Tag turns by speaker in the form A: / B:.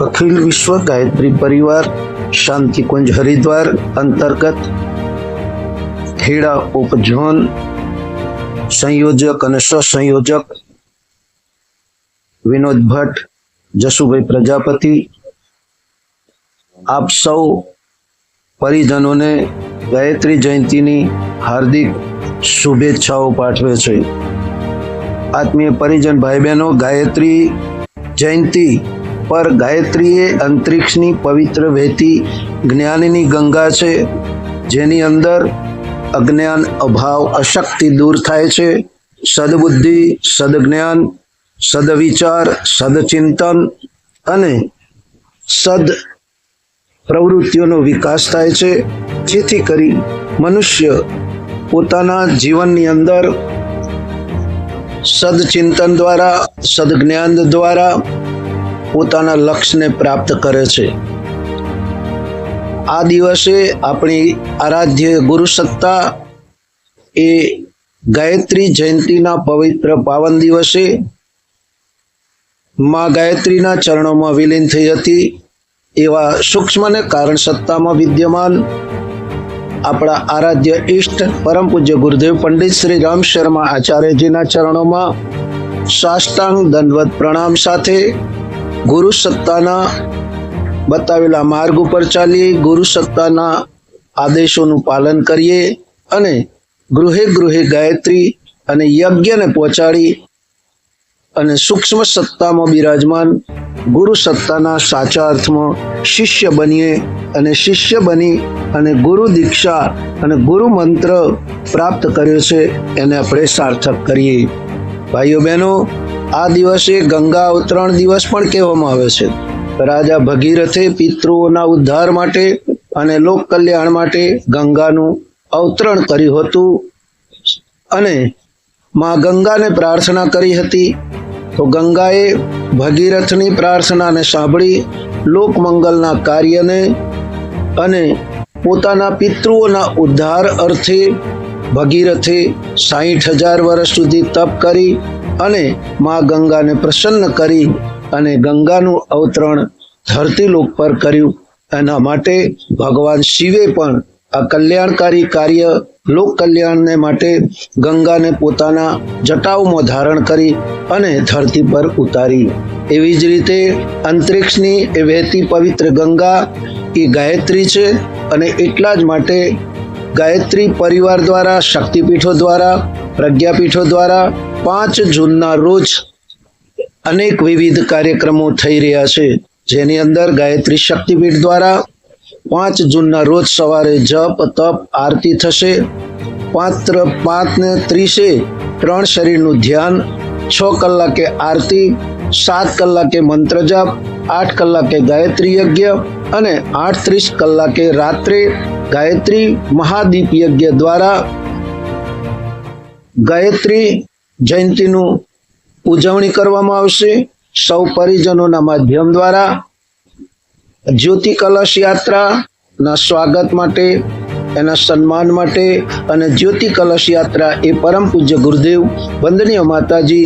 A: अखिल विश्व गायत्री परिवार शांति कुंज हरिद्वार अंतर्गत खेड़ा उपजोन संयोजक और सहसंयोजक विनोद भट्ट, जसुभाई प्रजापति, आप सौ परिजनों ने गायत्री जयंती नी हार्दिक शुभेच्छाओं पाठवे छे। आत्मीय परिजन भाई बहनों, गायत्री जयंती पर गायत्री ए अंतरिक्षनी पवित्र वहेती ज्ञाननी गंगा छे, जेनी अंदर अज्ञान, अभाव, अशक्ति दूर थाय छे। सद्बुद्धि, सद्ज्ञान, सद्विचार, सद्चिंतन अने सद प्रवृत्तिओनो विकास थाय छे, जेथी करी मनुष्य पोताना जीवननी अंदर सदचिंतन द्वारा, सद्ज्ञान द्वारा પોતાના લક્ષ્યને પ્રાપ્ત કરે છે। આ દિવસે આપણી આરાધ્ય ગુરુસત્તા એ ગાયત્રી જયંતીના પવિત્ર પાવન દિવસે માં ગાયત્રીના ચરણોમાં વિલીન થઈ હતી। એવા સૂક્ષ્મ અને કારણ સત્તામાં વિદ્યમાન આપણા આરાધ્ય ઇષ્ટ પરમ પૂજ્ય ગુરુદેવ પંડિત શ્રી રામ શર્મા આચાર્યજીના ચરણોમાં સાષ્ટાંગ દંડવત પ્રણામ સાથે गुरु सत्ताना बतावेला मार्ग पर चालीए, गुरु सत्ताना आदेशों पालन करिए अने गृहे गृहे गायत्री अने यज्ञ ने पहोंचाड़ी अने सूक्ष्म सत्ता में विराजमान गुरु सत्ताना साचा अर्थ में शिष्य बनीए अने शिष्य बनी अने गुरु दीक्षा अने गुरु मंत्र प्राप्त कर्यो छे एने आपणे सार्थक करिए। भाईओ बहनों, आ दिवसे गंगा अवतरण दिवस पण कहेवामां आवे छे। राजा भगीरथे पितृओना उद्धार माटे अने लोक कल्याण माटे गंगानुं अवतरण कर्युं हतुं अने मां गंगाने प्रार्थना करी हती। तो गंगाए भगीरथनी प्रार्थनाने सांभळी लोक मंगलना कार्यने अने पोताना पितृओना उद्धार अर्थे भगीरथे 60,000 वर्ष सुधी तप करी अने मां गंगा ने प्रसन्न करी अने गंगानु अवतरण धरती लोक पर कर्यु। एना माटे भगवान शिवे पण आ कल्याणकारी कार्य लोक कल्याण ने माटे गंगा ने पोताना जटाओमां धारण करी अने धरती पर उतारी। एवी ज रीते अंतरिक्षनी ए वहेती पवित्र गंगा ए गायत्री छे अने एटला ज माटे गायत्री परिवार द्वारा, शक्तिपीठों द्वारा, प्रज्ञापीठों द्वारा 5 जूनना रोज अनेक विविध कार्यक्रमों थई रह्या छे, जेनी अंदर गायत्री शक्तिपीठ द्वारा 5 जूनना रोज सवारे जप, तप, आरती थशे। 5:30 3 शरीरनुं ध्यान, 6 कलाके आरती, 7 कलाके मंत्र जप, 8 कलाके गायत्री यज्ञ अने 8:30 कलाके रात्रे गायत्री महादीप यज्ञ द्वारा गायत्री जयंतीनु उजवणी करवामां आवशे। सौ परिजनोना माध्यम द्वारा ज्योति कलश यात्रा ना स्वागत माटे, एना सन्मान माटे अने ज्योति कलश यात्रा ए परम पूज्य गुरुदेव वंदनीय माताजी